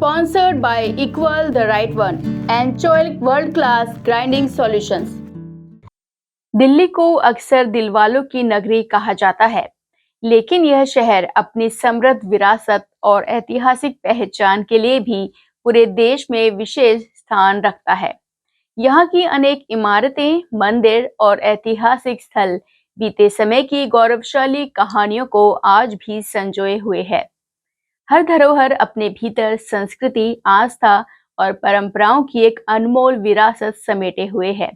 sponsored by Equal the Right One and Choice World Class Grinding Solutions। Delhi को अक्सर दिलवालों की नगरी कहा जाता है, लेकिन यह शहर अपनी समृद्ध विरासत और ऐतिहासिक पहचान के लिए भी पूरे देश में विशेष स्थान रखता है। यहाँ की अनेक इमारतें, मंदिर और ऐतिहासिक स्थल बीते समय की गौरवशाली कहानियों को आज भी संजोए हुए है। हर धरोहर अपने भीतर संस्कृति, आस्था और परंपराओं की एक अनमोल विरासत समेटे हुए है,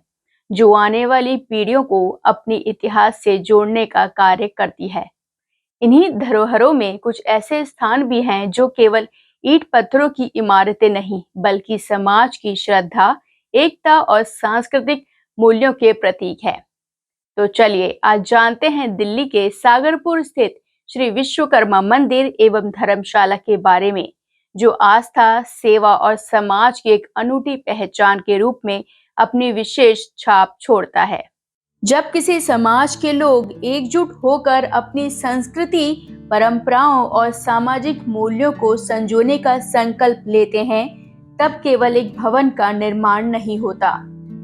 जो आने वाली पीढ़ियों को अपने इतिहास से जोड़ने का कार्य करती है। इन्हीं धरोहरों में कुछ ऐसे स्थान भी हैं जो केवल ईंट पत्थरों की इमारतें नहीं, बल्कि समाज की श्रद्धा, एकता और सांस्कृतिक मूल्यों के प्रतीक है। तो चलिए आज जानते हैं दिल्ली के सागरपुर स्थित श्री विश्वकर्मा मंदिर एवं धर्मशाला के बारे में, जो आस्था, सेवा और समाज की एक अनूठी पहचान के रूप में अपनी विशेष छाप छोड़ता है। जब किसी समाज के लोग एकजुट होकर अपनी संस्कृति, परंपराओं और सामाजिक मूल्यों को संजोने का संकल्प लेते हैं, तब केवल एक भवन का निर्माण नहीं होता,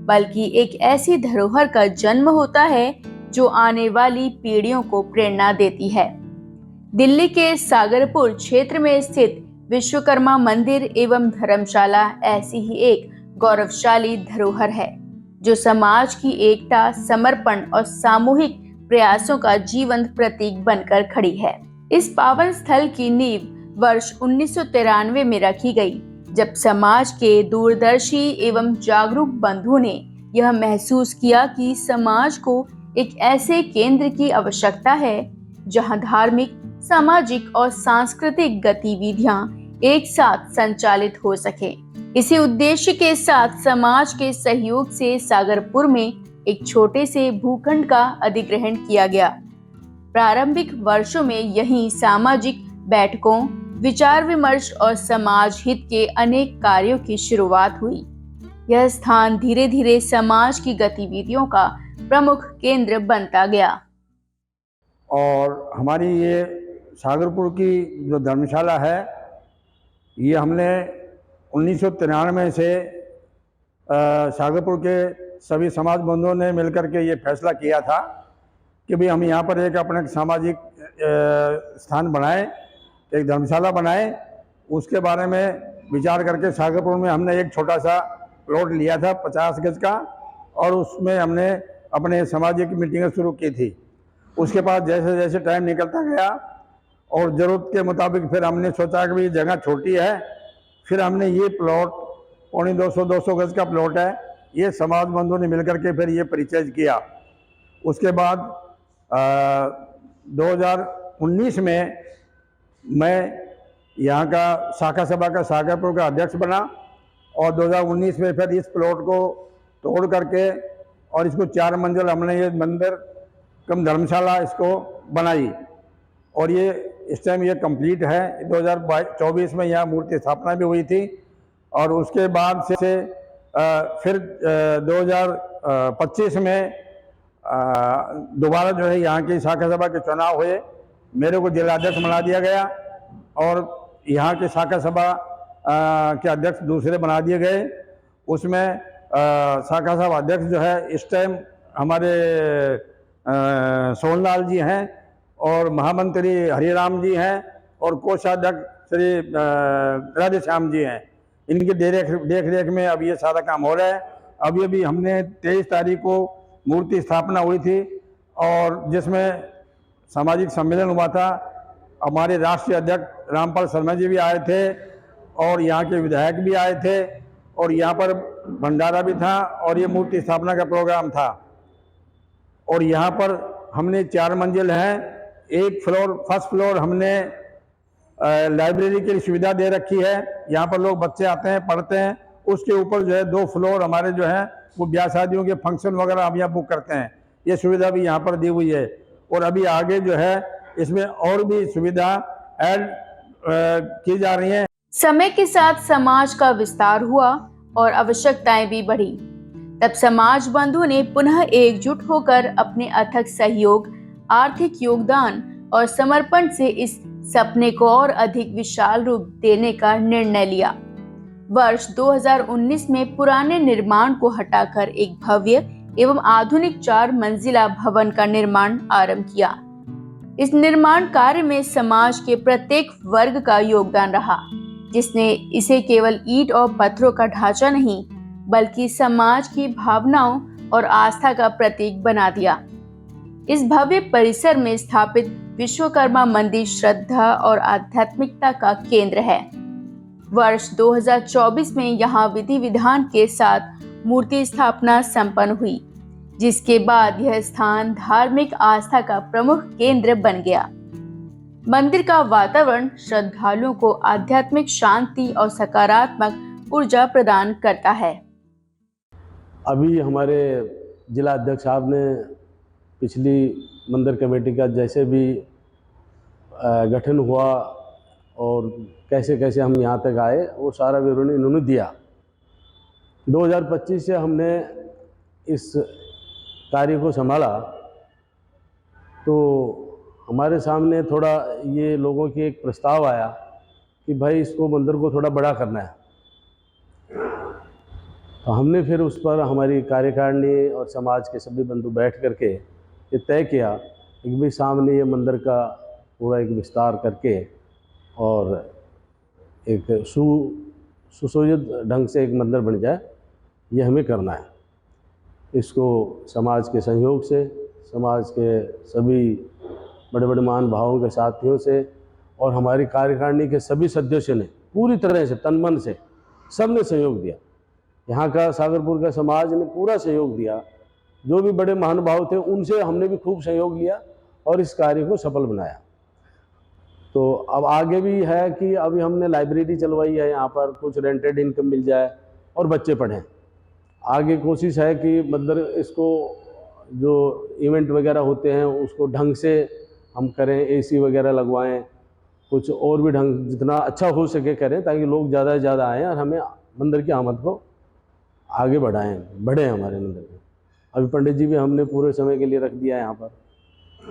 बल्कि एक ऐसी धरोहर का जन्म होता है जो आने वाली पीढ़ियों को प्रेरणा देती है। दिल्ली के सागरपुर क्षेत्र में स्थित विश्वकर्मा मंदिर एवं धर्मशाला ऐसी ही एक गौरवशाली धरोहर है, जो समाज की एकता, समर्पण और सामूहिक प्रयासों का जीवंत प्रतीक बनकर खड़ी है। इस पावन स्थल की नींव वर्ष 1993 में रखी गई, जब समाज के दूरदर्शी एवं जागरूक बंधुओं ने यह महसूस किया कि समाज को एक ऐसे केंद्र की आवश्यकता है जहां धार्मिक, सामाजिक और सांस्कृतिक गतिविधियां एक साथ संचालित हो सके। इसी उद्देश्य के साथ समाज के सहयोग से सागरपुर में एक छोटे से भूखंड का अधिग्रहण किया गया। प्रारंभिक वर्षों में यहीं सामाजिक बैठकों, विचार विमर्श और समाज हित के अनेक कार्यों की शुरुआत हुई। यह स्थान धीरे धीरे समाज की गतिविधियों का प्रमुख केंद्र बनता गया। और हमारी ये सागरपुर की जो धर्मशाला है, ये हमने 1993 से सागरपुर के सभी समाज बंधुओं ने मिलकर के ये फैसला किया था कि भाई हम यहाँ पर एक अपने सामाजिक स्थान बनाएं, एक धर्मशाला बनाएं। उसके बारे में विचार करके सागरपुर में हमने एक छोटा सा प्लॉट लिया था 50 गज का, और उसमें हमने अपने सामाजिक मीटिंगें शुरू की थी। उसके बाद जैसे जैसे टाइम निकलता गया और ज़रूरत के मुताबिक फिर हमने सोचा कि भाई जगह छोटी है, फिर हमने ये प्लॉट 200 गज का प्लॉट है, ये समाज बंधुओं ने मिलकर के फिर ये परिचय किया। उसके बाद 2019 में मैं यहाँ का शाखा सभा का सागरपुर का अध्यक्ष बना, और 2019 में फिर इस प्लॉट को तोड़ करके और इसको 4 मंजिल हमने ये मंदिर कम धर्मशाला इसको बनाई, और ये इस टाइम ये कंप्लीट है। 2024 में यहाँ मूर्ति स्थापना भी हुई थी, और उसके बाद से फिर 2025 में दोबारा जो है यहाँ की शाखा सभा के चुनाव हुए। मेरे को जिलाध्यक्ष बना दिया गया, और यहाँ के शाखा सभा के अध्यक्ष दूसरे बना दिए गए। उसमें शाखा सभा अध्यक्ष जो है इस टाइम हमारे सोनलाल जी हैं, और महामंत्री हरिराम जी हैं, और कोषाध्यक्ष श्री राधेश्याम जी हैं। इनकी देख रेख में अब ये सारा काम हो रहा है। अभी अभी हमने 23 तारीख को मूर्ति स्थापना हुई थी, और जिसमें सामाजिक सम्मेलन हुआ था। हमारे राष्ट्रीय अध्यक्ष रामपाल शर्मा जी भी आए थे, और यहाँ के विधायक भी आए थे, और यहाँ पर भंडारा भी था, और ये मूर्ति स्थापना का प्रोग्राम था। और यहाँ पर हमने 4 मंजिल हैं। एक फ्लोर, फर्स्ट फ्लोर हमने लाइब्रेरी की सुविधा दे रखी है। यहाँ पर लोग बच्चे आते हैं, पढ़ते हैं। उसके ऊपर जो है 2 फ्लोर हमारे जो हैं वो ब्याह शादियों के फंक्शन वगैरह हम यहाँ बुक करते हैं। ये सुविधा भी यहाँ पर दी हुई है, और अभी आगे जो है इसमें और भी सुविधा ऐड की जा रही हैं। समय के साथ समाज का विस्तार हुआ और आवश्यकताएं भी बढ़ी। तब समाज बंधुओं ने पुनः एकजुट होकर अपने अथक सहयोग, आर्थिक योगदान और समर्पण से इस सपने को और अधिक विशाल रूप देने का निर्णय लिया। वर्ष 2019 में पुराने निर्माण को हटाकर एक भव्य एवं आधुनिक 4 मंजिला भवन का निर्माण आरंभ किया। इस निर्माण कार्य में समाज के प्रत्येक वर्ग का योगदान रहा, जिसने इसे केवल ईंट और पत्थरों का ढांचा नहीं बल्कि समाज की भावनाओं और आस्था का प्रतीक बना दिया। इस भव्य परिसर में स्थापित विश्वकर्मा मंदिर श्रद्धा और आध्यात्मिकता का केंद्र है। वर्ष 2024 में यहाँ विधि विधान के साथ मूर्ति स्थापना संपन्न हुई, जिसके बाद यह स्थान धार्मिक आस्था का प्रमुख केंद्र बन गया। मंदिर का वातावरण श्रद्धालुओं को आध्यात्मिक शांति और सकारात्मक ऊर्जा प्रदान करता है। अभी हमारे जिला अध्यक्ष साहब ने पिछली मंदिर कमेटी का जैसे भी गठन हुआ और कैसे कैसे हम यहाँ तक आए वो सारा विवरण इन्होंने दिया। 2025 से हमने इस कार्य को संभाला तो हमारे सामने थोड़ा ये लोगों की एक प्रस्ताव आया कि भाई इसको मंदिर को थोड़ा बड़ा करना है। तो हमने फिर उस पर हमारी कार्यकारिणी और समाज के सभी बंधु बैठ करके ये तय किया कि भाई सामने ये मंदिर का पूरा एक विस्तार करके और एक सुसज्जित ढंग से एक मंदिर बन जाए, ये हमें करना है। इसको समाज के सहयोग से, समाज के सभी बड़े बड़े महानुभावों के साथियों से और हमारी कार्यकारिणी के सभी सदस्यों ने पूरी तरह से तन मन से सबने सहयोग दिया। यहाँ का सागरपुर का समाज ने पूरा सहयोग दिया। जो भी बड़े महानुभाव थे उनसे हमने भी खूब सहयोग लिया और इस कार्य को सफल बनाया। तो अब आगे भी है कि अभी हमने लाइब्रेरी चलवाई है, यहाँ पर कुछ रेंटेड इनकम मिल जाए और बच्चे पढ़ें। आगे कोशिश है कि मतलब इसको जो इवेंट वगैरह होते हैं उसको ढंग से हम करें, एसी वगैरह लगवाएं, कुछ और भी ढंग जितना अच्छा हो सके करें ताकि लोग ज़्यादा से ज़्यादा आएँ और हमें मंदिर की आमद को आगे बढ़े हमारे मंदिर में। अभी पंडित जी भी हमने पूरे समय के लिए रख दिया है यहाँ पर,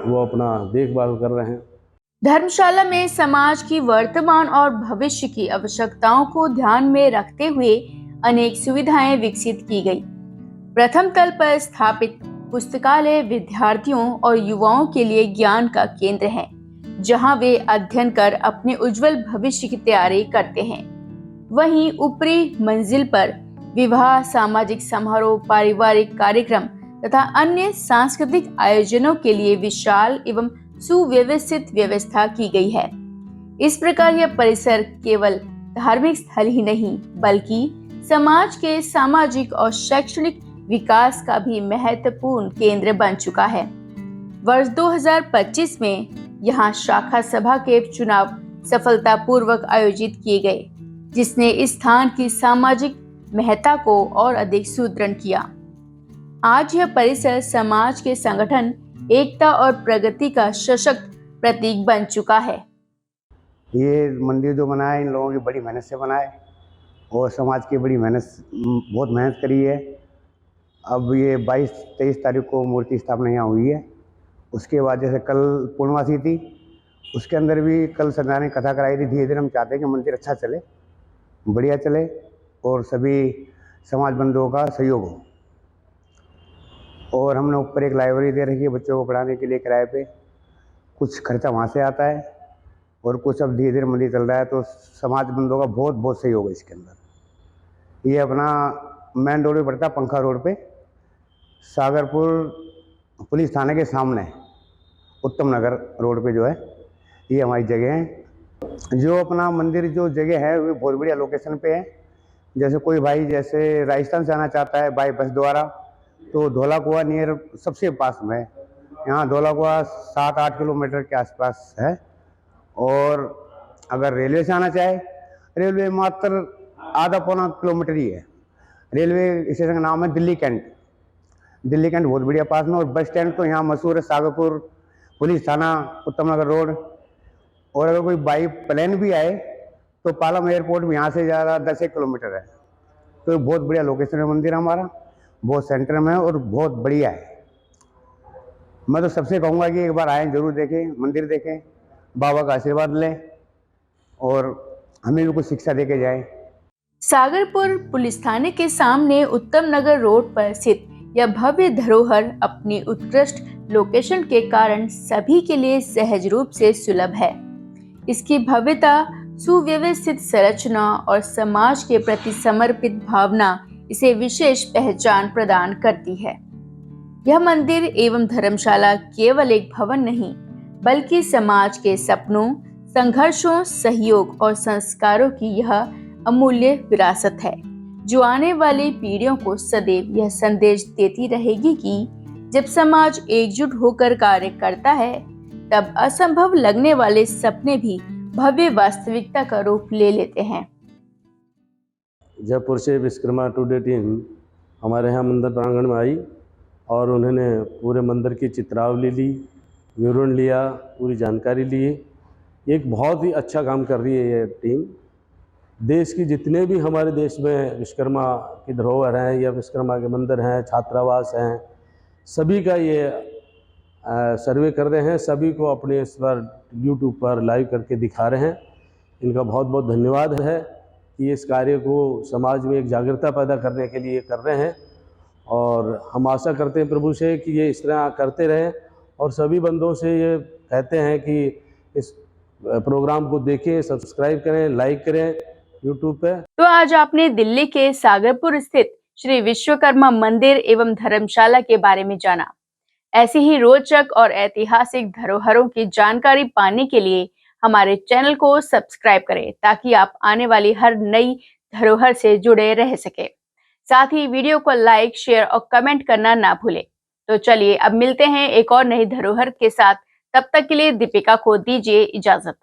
वो अपना देखभाल कर रहे हैं। धर्मशाला में समाज की वर्तमान और भविष्य की आवश्यकताओं को ध्यान में रखते हुए अनेक सुविधाएं विकसित की गई। प्रथम तल पर स्थापित पुस्तकालय विद्यार्थियों और युवाओं के लिए ज्ञान का केंद्र है, जहां वे अध्ययन कर अपने उज्जवल भविष्य की तैयारी करते हैं। वहीं ऊपरी मंजिल पर विवाह, सामाजिक समारोह, पारिवारिक कार्यक्रम तथा अन्य सांस्कृतिक आयोजनों के लिए विशाल एवं सुव्यवस्थित व्यवस्था की गई है। इस प्रकार यह परिसर केवल धार्मिक स्थल ही नहीं बल्कि समाज के सामाजिक और शैक्षणिक विकास का भी महत्वपूर्ण केंद्र बन चुका है। वर्ष 2025 में यहाँ शाखा सभा के चुनाव सफलतापूर्वक आयोजित किए गए, जिसने इस स्थान की सामाजिक महत्ता को और अधिक सुदृढ़ किया। आज यह परिसर समाज के संगठन, एकता और प्रगति का सशक्त प्रतीक बन चुका है। ये मंदिर जो बना है इन लोगों की बड़ी मेहनत से बना है और समाज की बहुत मेहनत करी है। अब ये 22-23 तारीख को मूर्ति स्थापना यहाँ हुई है। उसके बाद जैसे कल पूर्णमासी थी, उसके अंदर भी कल सरदार ने कथा कराई थी। धीरे धीरे हम चाहते हैं कि मंदिर अच्छा चले, बढ़िया चले और सभी समाज बंधुओं का सहयोग हो। और हमने ऊपर एक लाइब्रेरी दे रखी है बच्चों को पढ़ाने के लिए किराए पे। कुछ खर्चा वहाँ से आता है और कुछ अब धीरे धीरे मंदिर चल रहा है, तो समाज बंधुओं का बहुत सहयोग है इसके अंदर। ये अपना मेन रोड पे पड़ता है, पंखा रोड पे, सागरपुर पुलिस थाने के सामने उत्तम नगर रोड पे जो है ये हमारी जगह है। जो अपना मंदिर जो जगह है वो बहुत बढ़िया लोकेशन पे है। जैसे कोई भाई जैसे राजस्थान से आना चाहता है बाई बस द्वारा, तो धौला कुआं नियर सबसे पास में है। यहाँ धौला कुआं 7-8 किलोमीटर के आसपास है। और अगर रेलवे से आना चाहे, रेलवे मात्र आधा पौना किलोमीटर ही है। रेलवे स्टेशन का नाम है दिल्ली कैंट। दिल्ली कैंट बहुत बढ़िया पास में। और बस स्टैंड तो यहाँ मशहूर है, सागरपुर पुलिस थाना उत्तम नगर रोड। और अगर कोई बाई प्लेन भी आए तो पालम एयरपोर्ट भी यहाँ से ज़्यादा 10 किलोमीटर है। तो बहुत बढ़िया लोकेशन है मंदिर हमारा, बहुत सेंटर में है और बहुत बढ़िया है। मैं तो सबसे कहूँगा कि एक बार आएँ, जरूर देखें, मंदिर देखें बाबा का आशीर्वाद लें और हमें भी कुछ शिक्षा दे के जाए। सागरपुर पुलिस थाने के सामने उत्तम नगर रोड पर स्थित यह भव्य धरोहर अपनी उत्कृष्ट लोकेशन के कारण सभी के लिए सहज रूप से सुलभ है। इसकी भव्यता, सुव्यवस्थित संरचना और समाज के प्रति समर्पित भावना इसे विशेष पहचान प्रदान करती है। यह मंदिर एवं धर्मशाला केवल एक भवन नहीं, बल्कि समाज के सपनों, संघर्षों, सहयोग और संस्कारों की यह अमूल्य विरासत है, जो आने वाली पीढ़ियों को सदैव यह संदेश देती रहेगी कि जब समाज एकजुट होकर कार्य करता है, तब असंभव लगने वाले सपने भी भव्य वास्तविकता का रूप ले लेते हैं। जयपुर से विश्वकर्मा टुडे टीम हमारे यहाँ मंदिर प्रांगण में आई और उन्होंने पूरे मंदिर की चित्रावली ली, विवरण लिया, पूरी जानकारी ली। एक बहुत ही अच्छा काम कर रही है ये टीम। देश की जितने भी हमारे देश में विश्वकर्मा की धरोहर हैं या विश्वकर्मा के मंदिर हैं, छात्रावास हैं, सभी का ये सर्वे कर रहे हैं, सभी को अपने इस पर यूट्यूब पर लाइव करके दिखा रहे हैं। इनका बहुत बहुत धन्यवाद है कि इस कार्य को समाज में एक जागरूकता पैदा करने के लिए कर रहे हैं और हम आशा करते हैं प्रभु से कि ये इस तरह करते रहें और सभी बंधुओं से ये कहते हैं कि इस प्रोग्राम को देखें, सब्सक्राइब करें, लाइक करें यूट्यूब पे। तो आज आपने दिल्ली के सागरपुर स्थित श्री विश्वकर्मा मंदिर एवं धर्मशाला के बारे में जाना। ऐसी ही रोचक और ऐतिहासिक धरोहरों की जानकारी पाने के लिए हमारे चैनल को सब्सक्राइब करें, ताकि आप आने वाली हर नई धरोहर से जुड़े रह सके। साथ ही वीडियो को लाइक, शेयर और कमेंट करना ना भूलें। तो चलिए अब मिलते हैं एक और नई धरोहर के साथ। तब तक के लिए दीपिका को दीजिए इजाजत।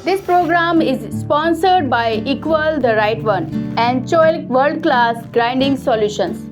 This program is sponsored by Equal the Right One and Choilik World Class Grinding Solutions.